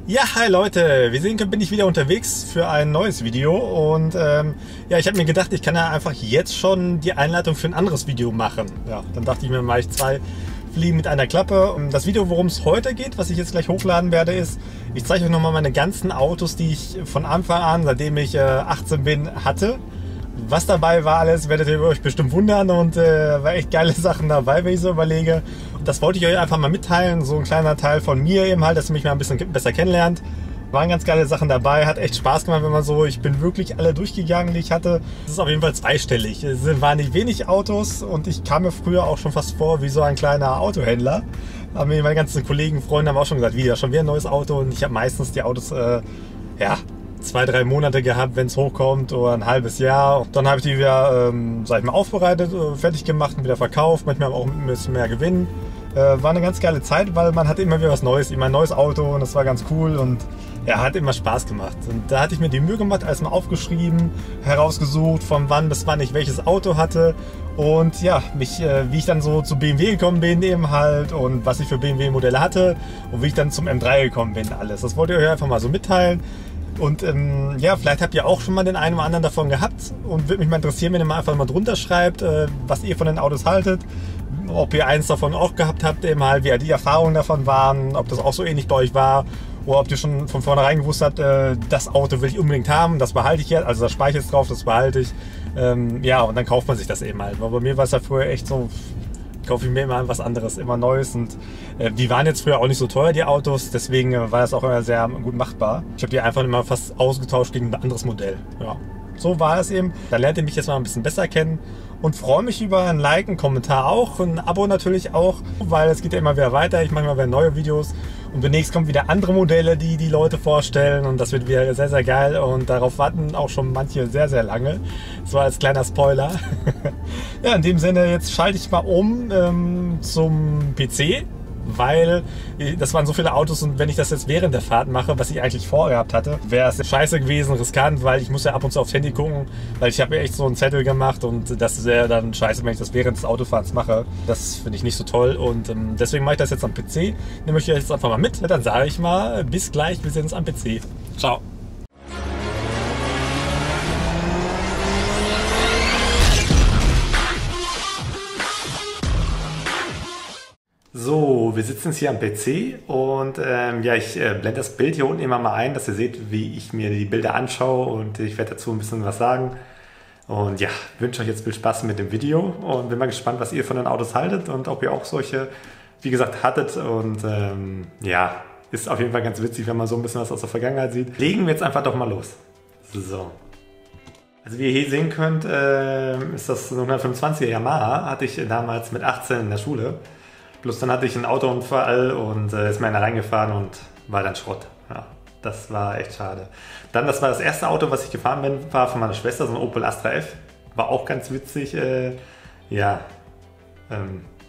Ja, hi Leute, wie ihr sehen könnt, bin ich wieder unterwegs für ein neues Video und ja, ich habe mir gedacht, ich kann ja einfach jetzt schon die Einleitung für ein anderes Video machen. Ja, dann dachte ich mir, mache ich zwei Fliegen mit einer Klappe. Und das Video, worum es heute geht, was ich jetzt gleich hochladen werde, ist, ich zeige euch nochmal meine ganzen Autos, die ich von Anfang an, seitdem ich 18 bin, hatte. Was dabei war alles, werdet ihr euch bestimmt wundern und war echt geile Sachen dabei, wenn ich so überlege. Und das wollte ich euch einfach mal mitteilen, so ein kleiner Teil von mir eben halt, dass ihr mich mal ein bisschen besser kennenlernt. Waren ganz geile Sachen dabei, hat echt Spaß gemacht, wenn man so, ich bin wirklich alle durchgegangen, die ich hatte. Es ist auf jeden Fall zweistellig. Es waren nicht wenig Autos und ich kam mir früher auch schon fast vor wie so ein kleiner Autohändler. Aber meine ganzen Kollegen, Freunde haben auch schon gesagt, schon wieder ein neues Auto und ich habe meistens die Autos, ja, 2-3 Monate gehabt, wenn es hochkommt, oder ein halbes Jahr. Und dann habe ich die wieder, sag ich mal, aufbereitet, fertig gemacht und wieder verkauft, manchmal auch ein bisschen mehr Gewinn. War eine ganz geile Zeit, weil man hatte immer wieder was Neues, immer ein neues Auto und das war ganz cool und ja, hat immer Spaß gemacht. Und da hatte ich mir die Mühe gemacht, alles mal aufgeschrieben, herausgesucht, von wann bis wann ich welches Auto hatte und ja, wie ich dann so zu BMW gekommen bin eben halt und was ich für BMW-Modelle hatte und wie ich dann zum M3 gekommen bin, alles. Das wollte ich euch einfach mal so mitteilen. Und ja, vielleicht habt ihr auch schon mal den einen oder anderen davon gehabt und würde mich mal interessieren, wenn ihr mal einfach mal drunter schreibt, was ihr von den Autos haltet, ob ihr eins davon auch gehabt habt, eben halt, wie die Erfahrungen davon waren, ob das auch so ähnlich bei euch war oder ob ihr schon von vornherein gewusst habt, das Auto will ich unbedingt haben, das behalte ich jetzt, also da speichere ich drauf, das behalte ich. Ja, und dann kauft man sich das eben halt, weil bei mir war es ja früher echt so, kaufe ich mir immer was anderes, immer Neues und die waren jetzt früher auch nicht so teuer, die Autos, deswegen war das auch immer sehr gut machbar. Ich habe die einfach immer fast ausgetauscht gegen ein anderes Modell. Ja, so war es eben. Dann lernt ihr mich jetzt mal ein bisschen besser kennen und freue mich über ein Like, einen Kommentar auch, ein Abo natürlich auch, weil es geht ja immer wieder weiter. Ich mache immer wieder neue Videos und demnächst kommen wieder andere Modelle, die die Leute vorstellen und das wird wieder sehr, sehr geil und darauf warten auch schon manche sehr, sehr lange. So als kleiner Spoiler. Ja, in dem Sinne, jetzt schalte ich mal um zum PC, weil das waren so viele Autos und wenn ich das jetzt während der Fahrt mache, was ich eigentlich vorgehabt hatte, wäre es scheiße gewesen, riskant, weil ich muss ja ab und zu aufs Handy gucken, weil ich habe ja echt so einen Zettel gemacht und das wäre dann scheiße, wenn ich das während des Autofahrens mache. Das finde ich nicht so toll und deswegen mache ich das jetzt am PC. Nehme ich jetzt einfach mal mit. Dann sage ich mal, bis gleich, wir sehen uns am PC. Ciao. So, wir sitzen jetzt hier am PC und ja, ich blende das Bild hier unten immer mal ein, dass ihr seht, wie ich mir die Bilder anschaue und ich werde dazu ein bisschen was sagen. Und ja, wünsche euch jetzt viel Spaß mit dem Video und bin mal gespannt, was ihr von den Autos haltet und ob ihr auch solche, wie gesagt, hattet. Und ja, ist auf jeden Fall ganz witzig, wenn man so ein bisschen was aus der Vergangenheit sieht. Legen wir jetzt einfach doch mal los. So. Also wie ihr hier sehen könnt, ist das 125er Yamaha, hatte ich damals mit 18 in der Schule. Plus dann hatte ich einen Autounfall und ist mir einer reingefahren und war dann Schrott. Ja, das war echt schade. Dann, das war das erste Auto, was ich gefahren bin, war von meiner Schwester, so ein Opel Astra F. War auch ganz witzig, ja.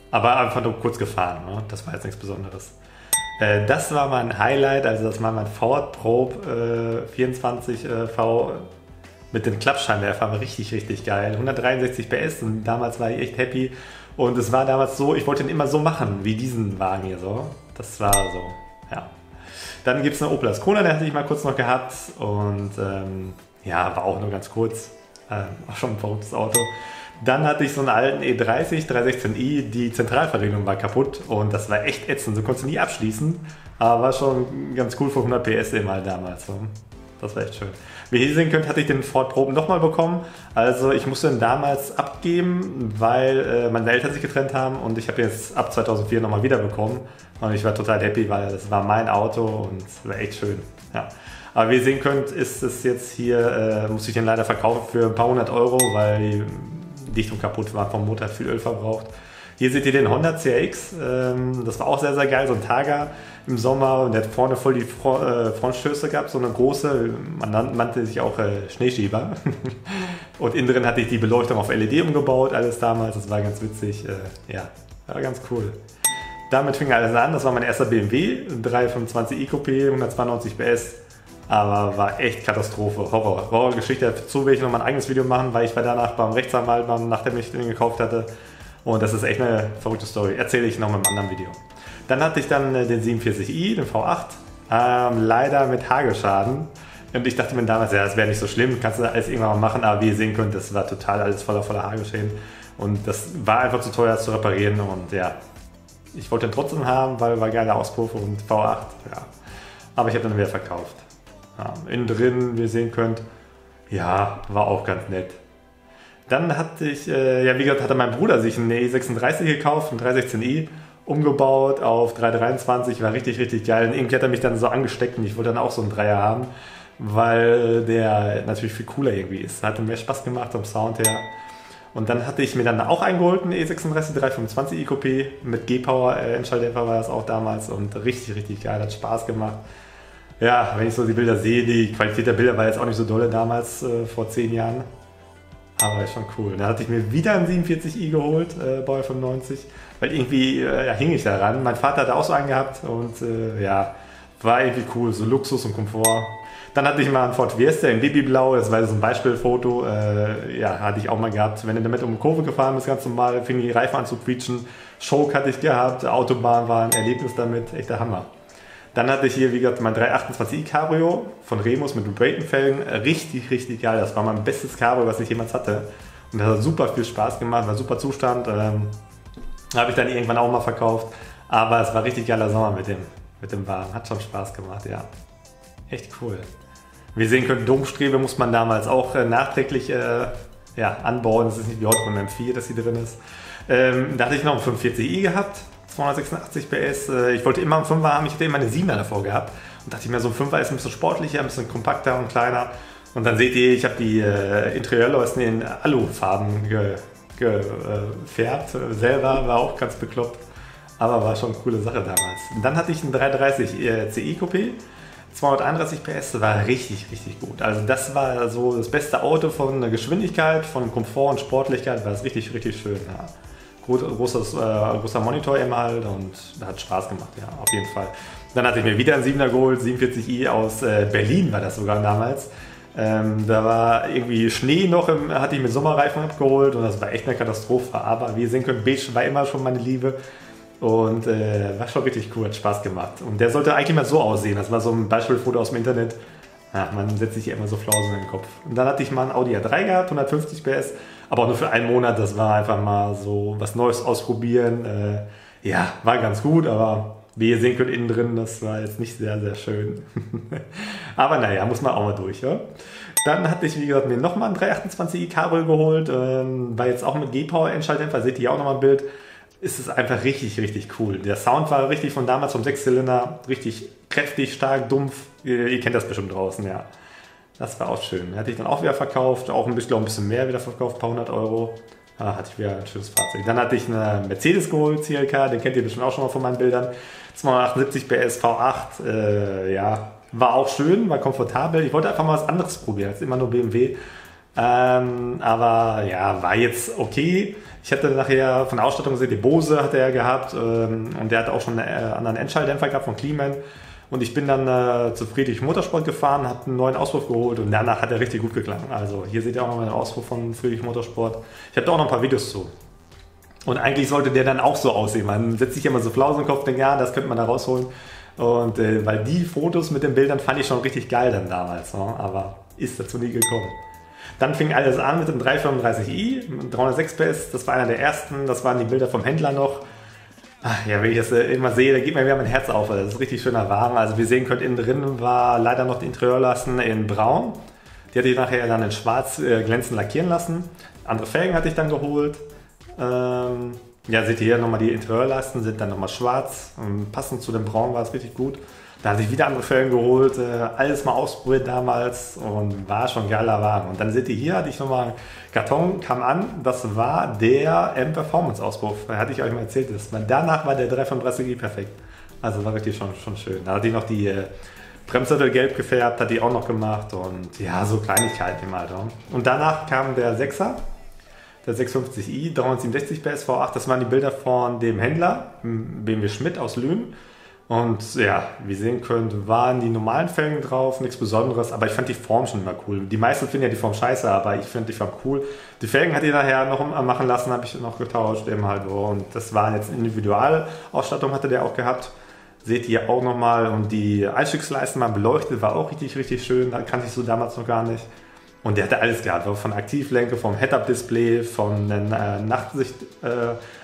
Aber einfach nur kurz gefahren, ne? Das war jetzt nichts Besonderes. Das war mein Highlight, also das war mein Ford Probe 24V mit den Klappscheinwerfern, war richtig, richtig geil. 163 PS und damals war ich echt happy. Und es war damals so, ich wollte ihn immer so machen, wie diesen Wagen hier so. Das war so, ja. Dann gibt es eine Opel Ascona, der hatte ich mal kurz noch gehabt. Und ja, war auch nur ganz kurz. Auch schon ein verrücktes Auto. Dann hatte ich so einen alten E30, 316i, die Zentralverriegelung war kaputt. Und das war echt ätzend, so konntest du nie abschließen. Aber war schon ganz cool für 100 PS eben halt damals. So. Das war echt schön. Wie ihr hier sehen könnt, hatte ich den Ford Probe nochmal bekommen. Also ich musste ihn damals abgeben, weil meine Eltern sich getrennt haben und ich habe ihn jetzt ab 2004 nochmal wieder bekommen. Und ich war total happy, weil das war mein Auto und es war echt schön. Ja. Aber wie ihr sehen könnt, ist es jetzt hier, muss ich den leider verkaufen für ein paar hundert Euro, weil die Dichtung kaputt war, vom Motor viel Öl verbraucht. Hier seht ihr den Honda CRX, das war auch sehr, sehr geil, so ein Targa im Sommer und der hat vorne voll die Frontstöße gehabt, so eine große, man nannte sich auch Schneeschieber. Und innen drin hatte ich die Beleuchtung auf LED umgebaut, alles damals, das war ganz witzig, ja, war ganz cool. Damit fing alles an, das war mein erster BMW, 325i Coupé, 192 PS, aber war echt Katastrophe, Horrorgeschichte, dazu will ich noch mal ein eigenes Video machen, weil ich war danach beim Rechtsanwalt, nachdem ich den gekauft hatte. Und das ist echt eine verrückte Story. Erzähle ich noch in einem anderen Video. Dann hatte ich dann den 47i, den V8. Leider mit Hagelschaden. Und ich dachte mir damals, ja, das wäre nicht so schlimm, kannst du alles irgendwann mal machen, aber wie ihr sehen könnt, das war total alles voller Hagelschäden. Und das war einfach zu teuer zu reparieren und ja, ich wollte ihn trotzdem haben, weil war geiler Auspuff und V8, ja. Aber ich habe dann wieder verkauft. Ja, innen drin, wie ihr sehen könnt, ja, war auch ganz nett. Dann hatte ich, ja wie gesagt, hatte mein Bruder sich einen E36 gekauft, einen 316i, umgebaut auf 323, war richtig geil. Und irgendwie hat er mich dann so angesteckt und ich wollte dann auch so einen Dreier haben, weil der natürlich viel cooler irgendwie ist. Hatte mehr Spaß gemacht vom Sound her. Und dann hatte ich mir dann auch eingeholt, einen E36 325 i-Coupé mit G-Power, Endschalldämpfer war das auch damals und richtig geil, hat Spaß gemacht. Ja, wenn ich so die Bilder sehe, die Qualität der Bilder war jetzt auch nicht so dolle damals, vor 10 Jahren. Aber ist schon cool. Dann hatte ich mir wieder einen 47i geholt, Baujahr 95, weil irgendwie ja, hing ich daran. Mein Vater hatte auch so einen gehabt und ja, war irgendwie cool, so Luxus und Komfort. Dann hatte ich mal einen Ford Fiesta in Babyblau, das war so ein Beispielfoto, ja, hatte ich auch mal gehabt. Wenn du damit um die Kurve gefahren bist, ganz normal, fing die Reifen an zu quietschen. Choke hatte ich gehabt, Autobahn war ein Erlebnis damit, echter Hammer. Dann hatte ich hier, wie gesagt, mein 328i Cabrio von Remus mit Brayton-Felgen, richtig geil. Das war mein bestes Cabrio, was ich jemals hatte. Und das hat super viel Spaß gemacht, war super Zustand. Habe ich dann irgendwann auch mal verkauft. Aber es war richtig geiler Sommer mit dem Wagen, hat schon Spaß gemacht, ja. Echt cool. Wie ihr sehen könnt, Domstrebe muss man damals auch nachträglich ja, anbauen. Das ist nicht wie heute beim M4, dass hier drin ist. Da hatte ich noch einen 45i gehabt, 286 PS. Ich wollte immer einen 5er haben, ich hatte immer eine 7er davor gehabt. Und dachte ich mir, so ein 5er ist ein bisschen sportlicher, ein bisschen kompakter und kleiner. Und dann seht ihr, ich habe die Interieurleisten in Alufarben gefärbt. Selber war auch ganz bekloppt. Aber war schon eine coole Sache damals. Und dann hatte ich einen 330 CI Coupé. 231 PS, das war richtig gut. Also das war so das beste Auto von der Geschwindigkeit, von Komfort und Sportlichkeit, war es richtig schön. Ja. Großer Monitor immer halt und hat Spaß gemacht, ja, auf jeden Fall. Dann hatte ich mir wieder einen 7er geholt, 47i aus Berlin war das sogar damals. Da war irgendwie Schnee noch, hatte ich mit Sommerreifen abgeholt und das war echt eine Katastrophe. Aber wie ihr sehen könnt, Beige war immer schon meine Liebe. Und war schon richtig cool, hat Spaß gemacht. Und der sollte eigentlich mal so aussehen. Das war so ein Beispielfoto aus dem Internet. Ja, man setzt sich hier immer so Flausen in den Kopf. Und dann hatte ich mal einen Audi A3 gehabt, 150 PS. Aber auch nur für einen Monat. Das war einfach mal so was Neues ausprobieren. Ja, war ganz gut, aber wie ihr sehen könnt, innen drin, das war jetzt nicht sehr schön. Aber naja, muss man auch mal durch. Ja? Dann hatte ich, wie gesagt, mir nochmal einen 328i Cabrio geholt. War jetzt auch mit G-Power Endschalldämpfer. Seht ihr hier auch nochmal ein Bild. Ist es einfach richtig cool. Der Sound war richtig von damals vom 6-Zylinder, richtig kräftig, stark, dumpf. Ihr kennt das bestimmt draußen, ja. Das war auch schön. Hatte ich dann auch wieder verkauft, auch ein bisschen mehr wieder verkauft, ein paar 100 Euro. Hatte ich wieder ein schönes Fahrzeug. Dann hatte ich eine Mercedes geholt, CLK, den kennt ihr bestimmt auch schon mal von meinen Bildern. 278 PS V8, ja, war auch schön, war komfortabel. Ich wollte einfach mal was anderes probieren, als immer nur BMW. Aber ja, war jetzt okay. Ich hatte nachher von der Ausstattung gesehen, die Bose hat er gehabt und der hatte auch schon einen anderen Endschalldämpfer gehabt von Kleeman. Und ich bin dann zu Friedrich Motorsport gefahren, habe einen neuen Auspuff geholt und danach hat er richtig gut geklungen. Also hier seht ihr auch noch mal den Auspuff von Friedrich Motorsport. Ich habe da auch noch ein paar Videos zu. Und eigentlich sollte der dann auch so aussehen. Man setzt sich immer so Flausen im Kopf und denkt, ja, das könnte man da rausholen. Und weil die Fotos mit den Bildern fand ich schon richtig geil dann damals. Ne? Aber ist dazu nie gekommen. Dann fing alles an mit dem 335i, 306 PS, das war einer der ersten, das waren die Bilder vom Händler noch. Ach, ja, wenn ich das immer sehe, da geht mir wieder mein Herz auf, das ist ein richtig schöner Wagen. Also wie ihr sehen könnt, innen drin war leider noch die Interieurlasten in braun. Die hatte ich nachher dann in schwarz glänzend lackieren lassen. Andere Felgen hatte ich dann geholt. Ja, seht ihr hier nochmal, die Interieurlasten sind dann nochmal schwarz. Passend zu dem Braun war es richtig gut. Da hatte ich wieder andere Felgen geholt, alles mal ausprobiert damals und war schon ein geiler Wagen. Und dann seht ihr hier, hatte ich nochmal einen Karton, kam an, das war der M-Performance-Auspuff. Da hatte ich euch mal erzählt, danach war der 335i perfekt. Also war wirklich schon schön. Da hatte ich noch die Bremssättel gelb gefärbt, hat die auch noch gemacht und ja, so Kleinigkeiten im Alter. Und danach kam der 6er, der 650i, 367 PS V8. Das waren die Bilder von dem Händler, BMW Schmidt aus Lünen. Und ja, wie ihr sehen könnt, waren die normalen Felgen drauf, nichts Besonderes, aber ich fand die Form schon immer cool. Die meisten finden ja die Form scheiße, aber ich finde die Form cool. Die Felgen hat ihr nachher noch machen lassen, habe ich noch getauscht, eben halt so. Und das war jetzt Individualausstattung, hatte der auch gehabt. Seht ihr auch nochmal. Und die Einstiegsleiste mal beleuchtet, war auch richtig, richtig schön. Da kannte ich so damals noch gar nicht. Und der hatte alles gehabt, von Aktivlenke, vom Head-Up-Display, von der Nachtsicht,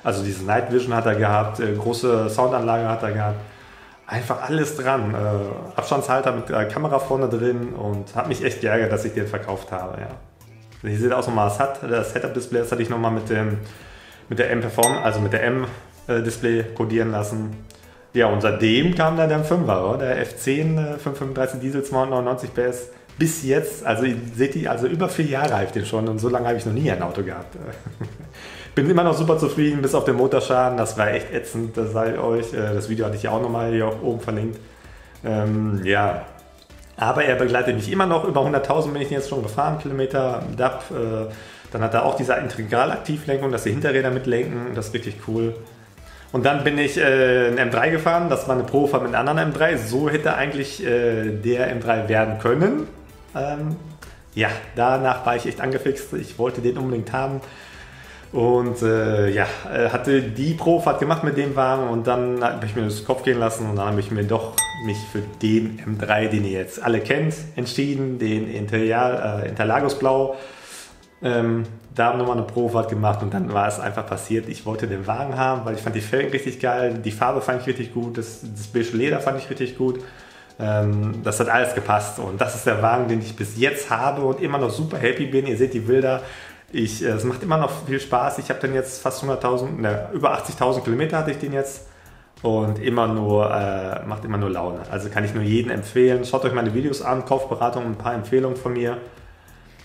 also diese Night Vision hat er gehabt, große Soundanlage hat er gehabt. Einfach alles dran. Abstandshalter mit Kamera vorne drin und hat mich echt geärgert, dass ich den verkauft habe. Ja. Ihr seht auch nochmal, das Head-Up-Display, das hatte ich nochmal mit der M-Perform, also mit der M-Display codieren lassen. Ja, und seitdem kam dann der 5er, der F10 535 Diesel 299 PS. Bis jetzt, also seht ihr, also über 4 Jahre habe ich den schon und so lange habe ich noch nie ein Auto gehabt. Bin immer noch super zufrieden, bis auf den Motorschaden, das war echt ätzend, das sage ich euch. Das Video hatte ich ja auch nochmal hier oben verlinkt. Ja, aber er begleitet mich immer noch, über 100.000 bin ich jetzt schon gefahren, Kilometer, DAP. Dann hat er auch diese Integralaktivlenkung, dass die Hinterräder mitlenken, das ist richtig cool. Und dann bin ich einen M3 gefahren, das war eine Probefahrt mit einem anderen M3, so hätte eigentlich der M3 werden können. Ja, danach war ich echt angefixt, ich wollte den unbedingt haben und ja, hatte die Probefahrt gemacht mit dem Wagen und dann habe ich mir das Kopf gehen lassen und dann habe ich mir doch mich für den M3, den ihr jetzt alle kennt, entschieden, den Interlagos Blau. Da haben wir nochmal eine Probefahrt gemacht und dann war es einfach passiert, ich wollte den Wagen haben, weil ich fand die Felgen richtig geil, die Farbe fand ich richtig gut, das beige Leder fand ich richtig gut. Das hat alles gepasst und das ist der Wagen, den ich bis jetzt habe und immer noch super happy bin. Ihr seht die Bilder, es macht immer noch viel Spaß. Ich habe den jetzt fast 100.000, über 80.000 Kilometer hatte ich den jetzt und macht immer nur Laune. Also kann ich nur jedem empfehlen. Schaut euch meine Videos an, Kaufberatung, ein paar Empfehlungen von mir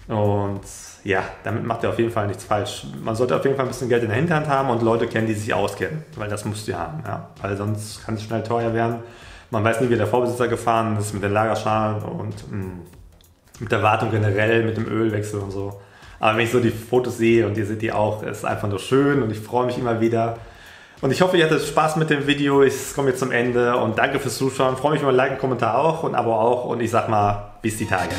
und ja, damit macht ihr auf jeden Fall nichts falsch. Man sollte auf jeden Fall ein bisschen Geld in der Hinterhand haben und Leute kennen, die sich auskennen, weil das musst ihr haben, ja? Weil sonst kann es schnell teuer werden. Man weiß nie, wie der Vorbesitzer gefahren ist mit den Lagerschalen und mit der Wartung generell, mit dem Ölwechsel und so. Aber wenn ich so die Fotos sehe und ihr seht die auch, ist einfach nur schön und ich freue mich immer wieder. Und ich hoffe, ihr hattet Spaß mit dem Video. Ich komme jetzt zum Ende und danke fürs Zuschauen. Ich freue mich über ein Like, einen Kommentar auch und ein Abo auch und ich sag mal, bis die Tage.